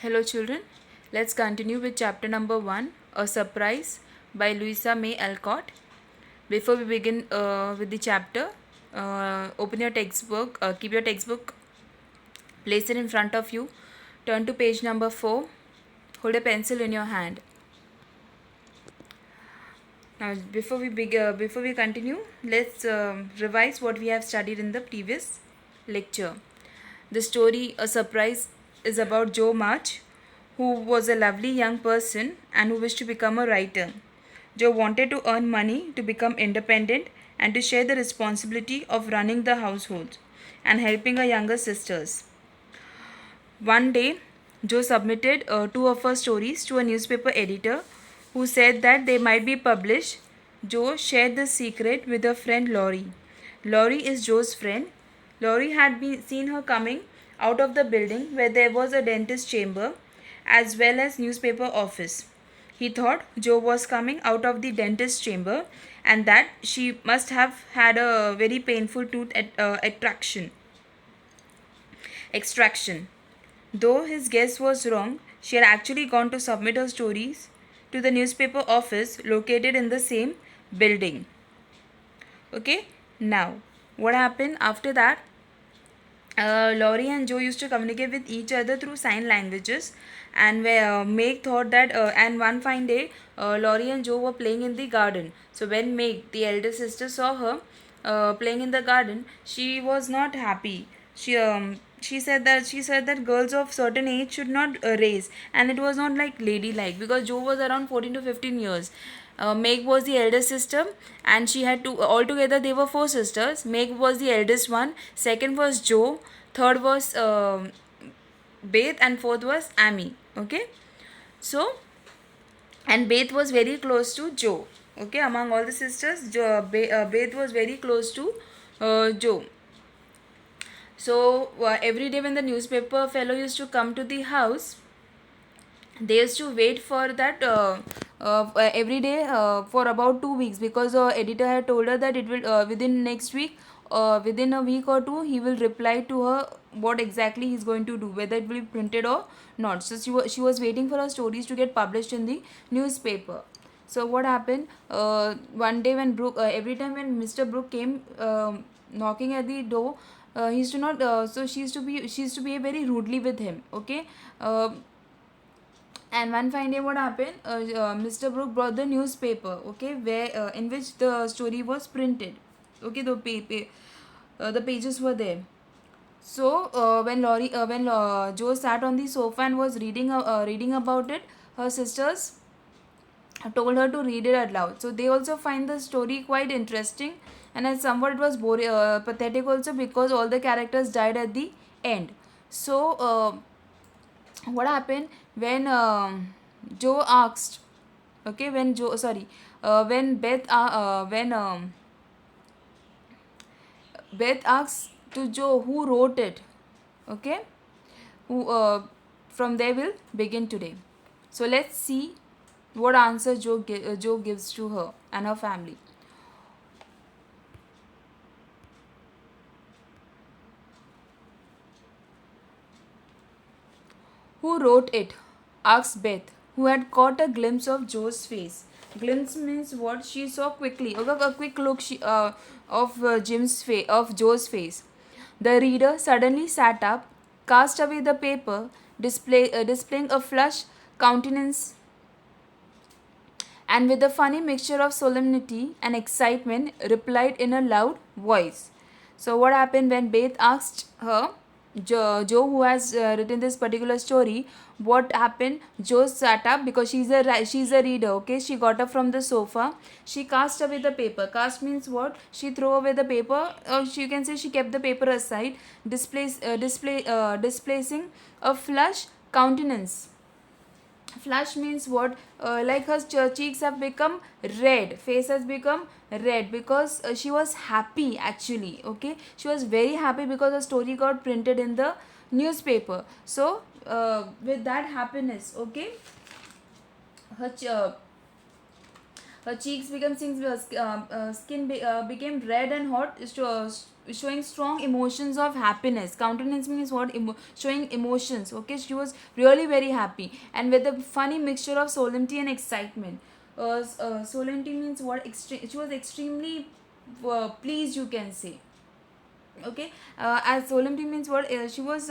Hello, children. Let's continue with chapter number 1, A Surprise by Louisa May Alcott. Before we begin with the chapter, open your textbook, keep your textbook, place it in front of you, turn to page number 4, hold a pencil in your hand. Now, before we continue, let's revise what we have studied in the previous lecture. The story, A Surprise, is about Joe March, who was a lovely young person and who wished to become a writer. Joe wanted to earn money to become independent and to share the responsibility of running the household and helping her younger sisters. One day, Joe submitted two of her stories to a newspaper editor who said that they might be published. Joe shared the secret with her friend Laurie. Laurie is Joe's friend. Laurie had seen her coming out of the building where there was a dentist chamber as well as newspaper office. He thought Joe was coming out of the dentist chamber and that she must have had a very painful tooth extraction. Though his guess was wrong, she had actually gone to submit her stories to the newspaper office located in the same building. Okay, now what happened after that? Laurie and Joe used to communicate with each other through sign languages, and Meg thought that. And one fine day, Laurie and Joe were playing in the garden. So when Meg, the elder sister, saw her playing in the garden, she was not happy. She said that girls of certain age should not race, and it was not like ladylike because Joe was around 14 to 15 years. Meg was the elder sister, and she had two. Altogether, they were four sisters. Meg was the eldest one. Second was Joe. Third was Beth, and fourth was Amy. Okay, so and Beth was very close to Joe. Okay, among all the sisters, Beth was very close to Joe. So every day when the newspaper fellow used to come to the house, they used to wait for that every day for about 2 weeks, because the editor had told her that it will within next week, within a week or two, he will reply to her what exactly he's going to do, whether it will be printed or not. So she was waiting for her stories to get published in the newspaper. So what happened, one day when Brooke, every time when Mr. Brooke came knocking at the door, he used to not so she used to be very rudely with him. Okay, and one fine day what happened, Mr. Brooke brought the newspaper, okay, where in which the story was printed. Okay, the pages were there. So when Joe sat on the sofa and was reading about it, her sisters told her to read it aloud. So they also find the story quite interesting, and as somewhat it was boring, pathetic also, because all the characters died at the end. So what happened when Joe asked, okay, when Joe, sorry, when Beth asks to Joe who wrote it, okay, who from there will begin today. So let's see what answer Joe gives to her and her family. Who wrote it? Asked Beth, who had caught a glimpse of Joe's face. Glimpse means what? She saw quickly. Okay, a quick look of of Joe's face. The reader suddenly sat up, cast away the paper, displaying a flushed countenance, and with a funny mixture of solemnity and excitement, replied in a loud voice. So, what happened when Beth asked her, Joe, who has written this particular story, what happened? Joe sat up because she's a reader. Okay, she got up from the sofa. She cast away the paper. Cast means what? She threw away the paper, or you can say she kept the paper aside, displacing a flushed countenance. Flush means what? Like her cheeks have become red, face has become red, because she was happy actually. Okay, she was very happy because the story got printed in the newspaper. So with that happiness, okay, her Her cheeks became became red and hot, showing strong emotions of happiness. Countenance means what? Showing emotions. Okay, she was really very happy, and with a funny mixture of solemnity and excitement. Solemnity means what? She was extremely pleased, you can say. Okay, as solemnity means what? She was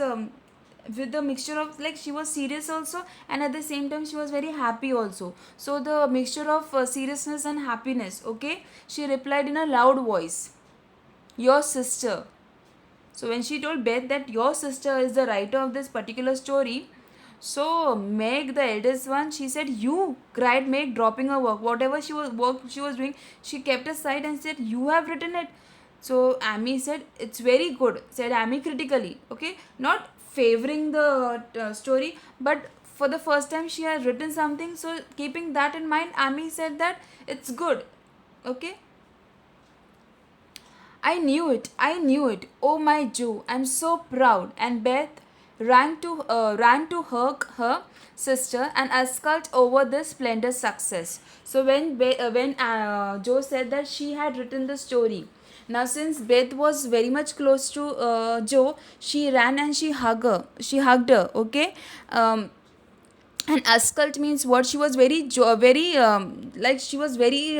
with the mixture of, like, she was serious also, and at the same time she was very happy also. So the mixture of seriousness and happiness. Okay, she replied in a loud voice, your sister. So when she told Beth that your sister is the writer of this particular story, so Meg, the eldest one, she said, "You!" cried Meg, dropping her whatever she was doing. She kept aside and said, "You have written it." So Amy said, "It's very good," said Amy critically. Okay, not favoring the story, but for the first time she has written something. So keeping that in mind, Amy said that it's good. Okay. I knew it. I knew it. Oh my Joe, I'm so proud. And Beth ran to hug her sister and ascult over this splendid success. So when Joe said that she had written the story, now since Beth was very much close to Joe, she ran and she hugged her. She hugged her. Okay. And ascult means what? She was very like, she was very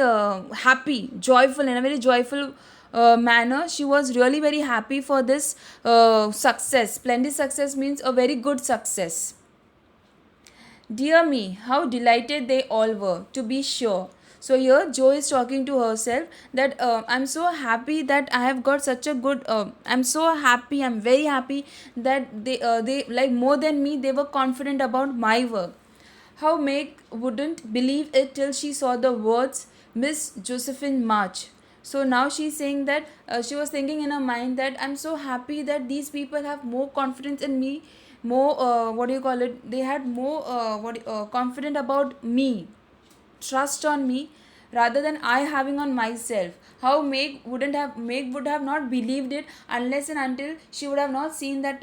happy, joyful, in a very joyful manner. She was really very happy for this success. Splendid success means a very good success. Dear me, how delighted they all were, to be sure. So here Joe is talking to herself that I'm so happy that I have got such a good. I'm so happy. I'm very happy that they, like, more than me, they were confident about my work. How Meg wouldn't believe it till she saw the words Miss Josephine March. So now she's saying that she was thinking in her mind that I'm so happy that these people have more confidence in me, more what do you call it? They had more confident about me, trust on me, rather than I having on myself. How Meg would have not believed it unless and until she would have not seen that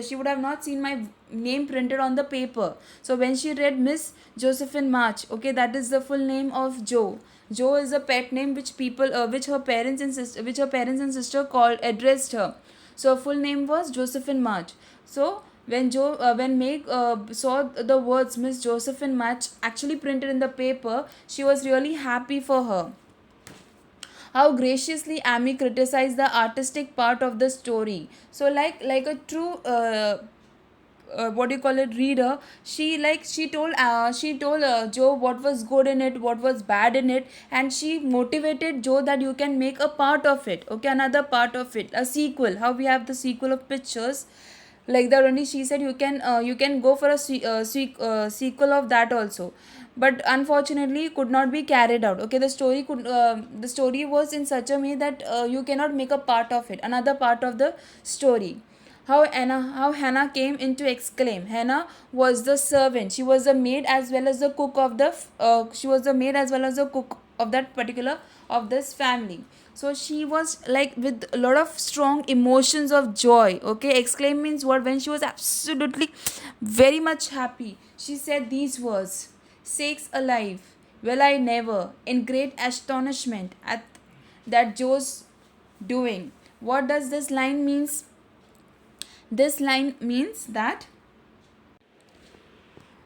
she would have not seen my name printed on the paper. So when she read Miss Josephine March, okay, that is the full name of Joe. Joe is a pet name which her parents and sister called addressed her. So her full name was Josephine March. So when Meg saw the words Miss Josephine March actually printed in the paper, she was really happy for her. How graciously Amy criticized the artistic part of the story. So like a true what do you call it, reader, she told Joe what was good in it, what was bad in it, and she motivated Joe that you can make a part of it. Okay, another part of it, a sequel. How we have the sequel of pictures, like that only. She said you can go for a sequel of that also, but unfortunately could not be carried out. Okay, the story was in such a way that you cannot make a part of it, another part of the story. How Hannah came in to exclaim. Hannah was the servant. She was the maid as well as the cook of the. She was the maid as well as the cook of that particular of this family. So she was like with a lot of strong emotions of joy. Okay, exclaim means what? When she was absolutely very much happy, she said these words: "Sakes alive! Well, I never!" In great astonishment at that Joe's doing. What does this line means? This line means that,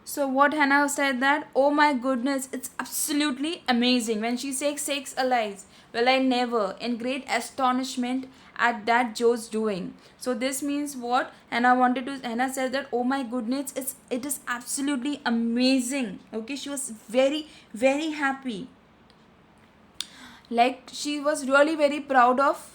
so what Hannah said that, oh my goodness, it's absolutely amazing. When she says sakes alive, well, I never, in great astonishment at that Joe's doing. So this means what? Hannah said that, oh my goodness, it is absolutely amazing. Okay, she was very, very happy. Like, she was really very proud of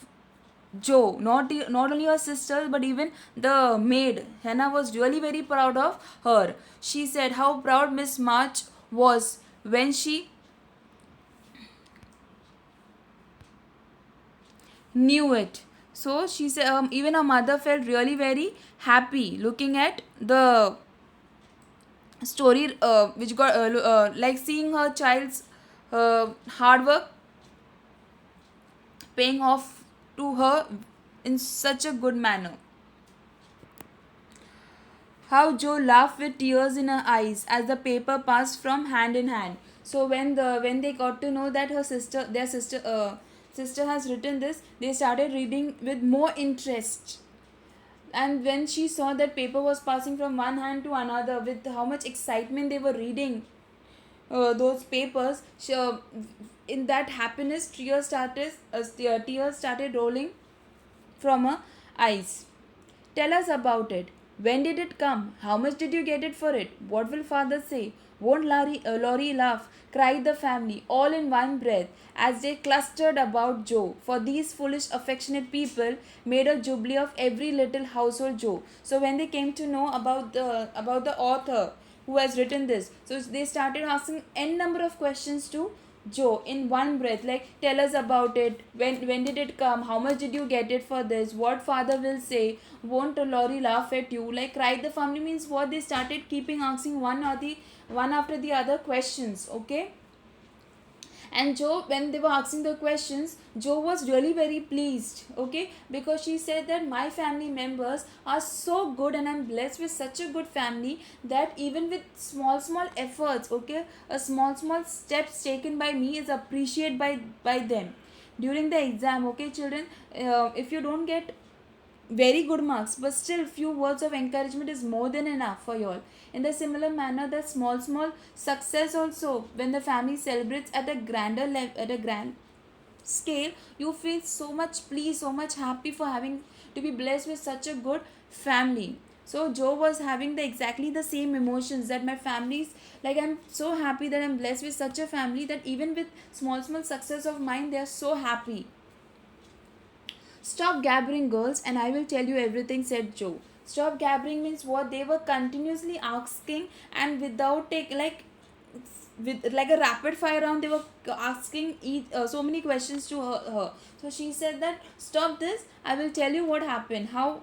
Joe, not only her sister but even the maid. Hannah was really very proud of her. She said how proud Miss March was when she knew it. So she said even her mother felt really very happy looking at the story, which got like seeing her child's hard work paying off to her in such a good manner. How Joe laughed with tears in her eyes as the paper passed from hand in hand. So when they got to know that their sister has written this, they started reading with more interest. And when she saw that paper was passing from one hand to another, with how much excitement they were reading those papers, in that happiness, tears started rolling from her eyes. Tell us about it. When did it come? How much did you get it for it? What will father say? Won't Laurie laugh? Cried the family, all in one breath, as they clustered about Joe. For these foolish, affectionate people made a jubilee of every little household Joe. So when they came to know about the author who has written this, so they started asking n number of questions to Joe in one breath, like, tell us about it. When did it come? How much did you get it for this? What father will say? Won't Laurie laugh at you? Like, cried the family means what? They started keeping asking one after the other questions. Okay. And Joe, when they were asking the questions, Joe was really very pleased, okay, because she said that my family members are so good and I'm blessed with such a good family that even with small efforts, okay, a small steps taken by me is appreciated by them during the exam. Okay, children, if you don't get very good marks, but still few words of encouragement is more than enough for you all. In the similar manner, the small success also, when the family celebrates at a grander level, at a grand scale, you feel so much pleased, so much happy for having to be blessed with such a good family. So Joe was having exactly the same emotions, that my family's, like, I'm so happy that I'm blessed with such a family that even with small success of mine, they are so happy. Stop gabbering, girls, and I will tell you everything, said Joe. Stop gabbering means what? They were continuously asking, and without with like a rapid fire round, they were asking so many questions to her. So she said that, stop this, I will tell you what happened, how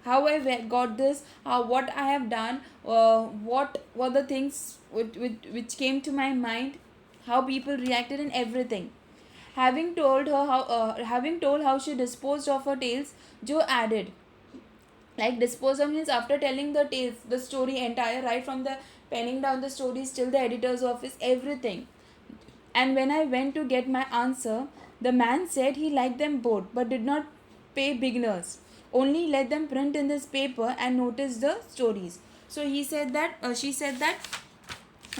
I got this, what I have done, what were the things which came to my mind, how people reacted, and everything. Having told how she disposed of her tales, Joe added, like, dispose of means after telling the tales, the story entire, right from the penning down the stories till the editor's office, everything. And when I went to get my answer, the man said he liked them both, but did not pay beginners. Only let them print in this paper and notice the stories. So she said that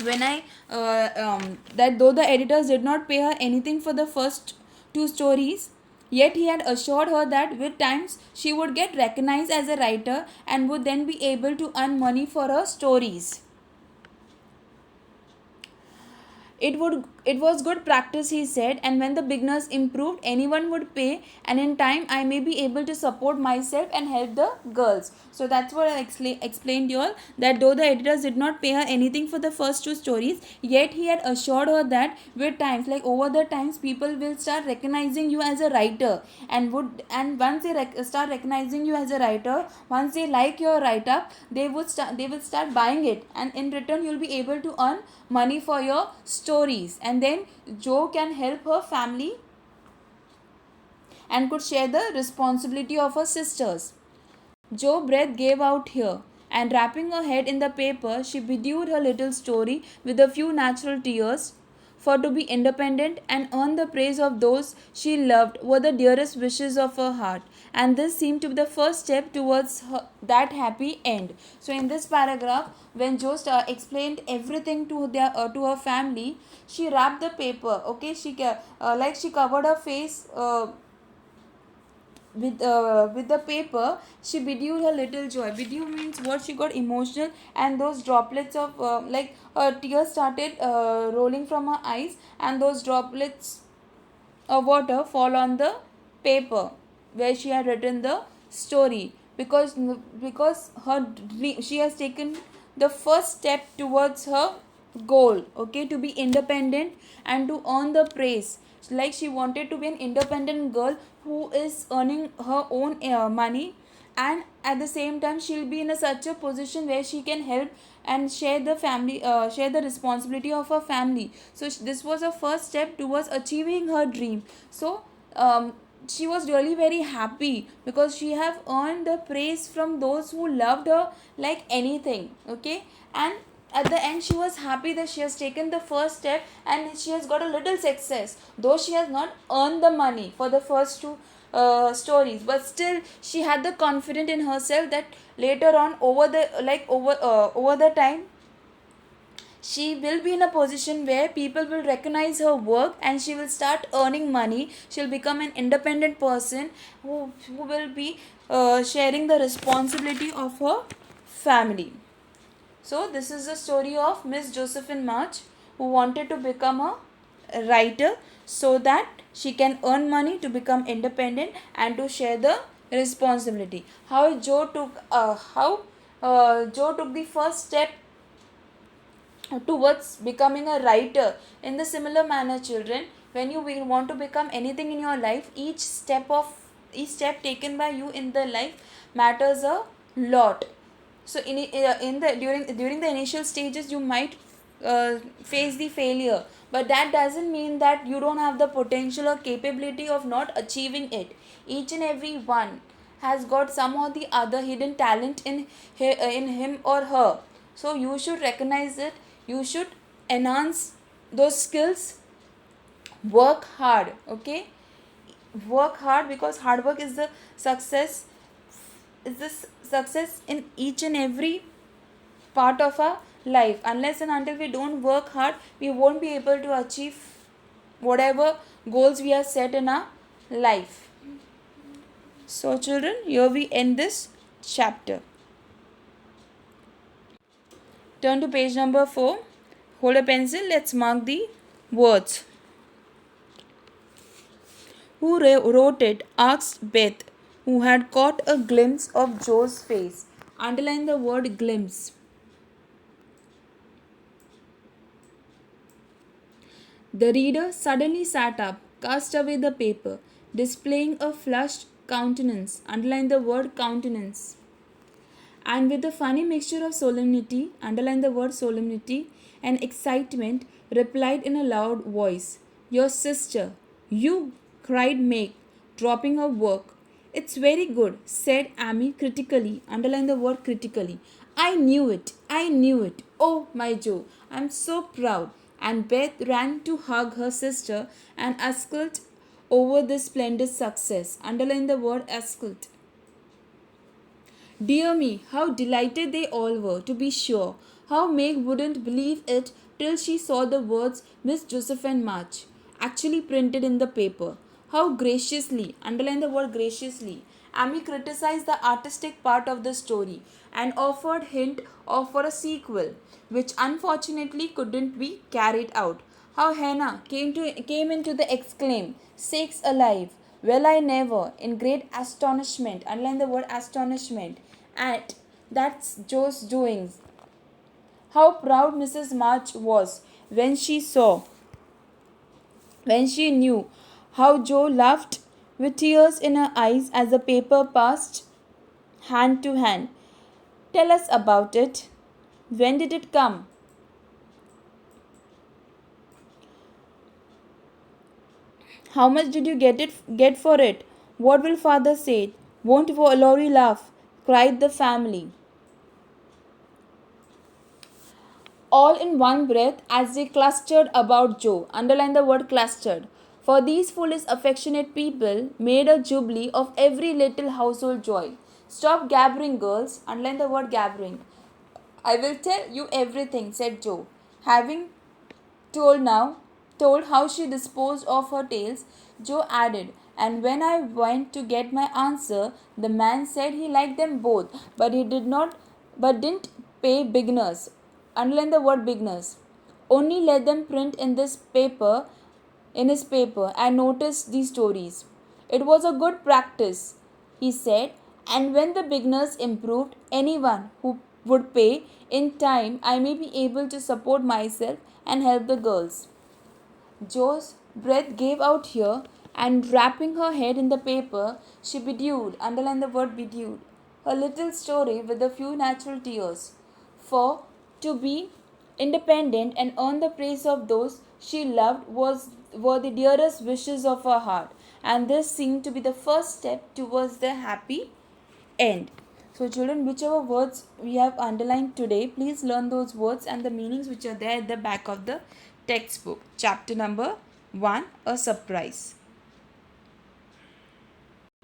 when I that though the editors did not pay her anything for the first two stories, yet he had assured her that with times she would get recognized as a writer and would then be able to earn money for her stories. It was good practice, he said, and when the beginners improved, anyone would pay, and in time I may be able to support myself and help the girls. So that's what I explained you all, that though the editors did not pay her anything for the first two stories, yet he had assured her that with times, like over the times, people will start recognizing you as a writer, and once they start recognizing you as a writer, once they like your write up, they will start buying it, and in return you'll be able to earn money for your stories, and then Joe can help her family and could share the responsibility of her sisters. Joe breath gave out here, and wrapping her head in the paper, she bedewed her little story with a few natural tears. For to be independent and earn the praise of those she loved were the dearest wishes of her heart, and this seemed to be the first step towards that happy end. So, in this paragraph, when Joe explained everything to her family, she wrapped the paper. Okay, she covered her face. With the paper, she bedewed her little joy. Bedew means what? She got emotional, and those droplets of tears started rolling from her eyes, and those droplets of water fall on the paper where she had written the story, because she has taken the first step towards her goal, okay, to be independent and to earn the praise. Like, she wanted to be an independent girl who is earning her own money, and at the same time she'll be in such a position where she can help and share the responsibility of her family. So this was a first step towards achieving her dream. So she was really very happy because she have earned the praise from those who loved her like anything, okay. And at the end she was happy that she has taken the first step and she has got a little success, though she has not earned the money for the first two stories, but still she had the confidence in herself that later on over the time she will be in a position where people will recognize her work and she will start earning money. She'll become an independent person who will be sharing the responsibility of her family. So this is the story of Miss Josephine March, who wanted to become a writer so that she can earn money to become independent and to share the responsibility. How Joe took the first step towards becoming a writer. In the similar manner, children, when you will want to become anything in your life, each step taken by you in the life matters a lot. So in the during the initial stages you might face the failure, but that doesn't mean that you don't have the potential or capability of not achieving it. Each and every one has got some or the other hidden talent in him or her, so you should recognize it. You should enhance those skills. Work hard, okay? Work hard, because hard work is the success, success in each and every part of our life. Unless and until we don't work hard, we won't be able to achieve whatever goals we have set in our life. So children, here we end this chapter. Turn to page number 4. Hold a pencil. Let's mark the words. Who wrote it? Asked Beth, who had caught a glimpse of Joe's face. Underline the word glimpse. The reader suddenly sat up, cast away the paper, displaying a flushed countenance. Underline the word countenance. And with a funny mixture of solemnity, underline the word solemnity, and excitement, replied in a loud voice, "Your sister." "You?" cried Meg, dropping her work. "It's very good," said Amy critically. Underline the word critically. "I knew it. I knew it. Oh, my Joe, I'm so proud." And Beth ran to hug her sister and exult over this splendid success. Underline the word exult. Dear me, how delighted they all were, to be sure. How Meg wouldn't believe it till she saw the words Miss Josephine March actually printed in the paper. How graciously, underline the word graciously, Amy criticized the artistic part of the story and offered hint of for a sequel, which unfortunately couldn't be carried out. How Hannah came into the exclaim, "Sakes alive! Well, I never," in great astonishment, underline the word astonishment, at that's Joe's doings. How proud Mrs. March was when she knew how Joe laughed with tears in her eyes as the paper passed hand to hand. "Tell us about it. When did it come?" "How much did you get for it?" "What will father say?" "Won't Laurie laugh?" cried the family, all in one breath as they clustered about Joe. Underline the word clustered. For these foolish, affectionate people made a jubilee of every little household joy. "Stop gabbering, girls." Underline the word gabbering. "I will tell you everything," said Joe. Having told how she disposed of her tales, Joe added, "And when I went to get my answer, the man said he liked them both, but didn't pay beginners." Underline the word beginners. "Only let them print in his paper and notice these stories. It was a good practice," he said, "and when the beginners improved, anyone who would pay in time, I may be able to support myself and help the girls." Joe's breath gave out here, and wrapping her head in the paper, she bedewed, underline the word bedewed, her little story with a few natural tears. For to be independent and earn the praise of those she loved were the dearest wishes of her heart, and this seemed to be the first step towards the happy end. So children, whichever words we have underlined today, please learn those words and the meanings which are there at the back of the textbook. Chapter number 1, a surprise.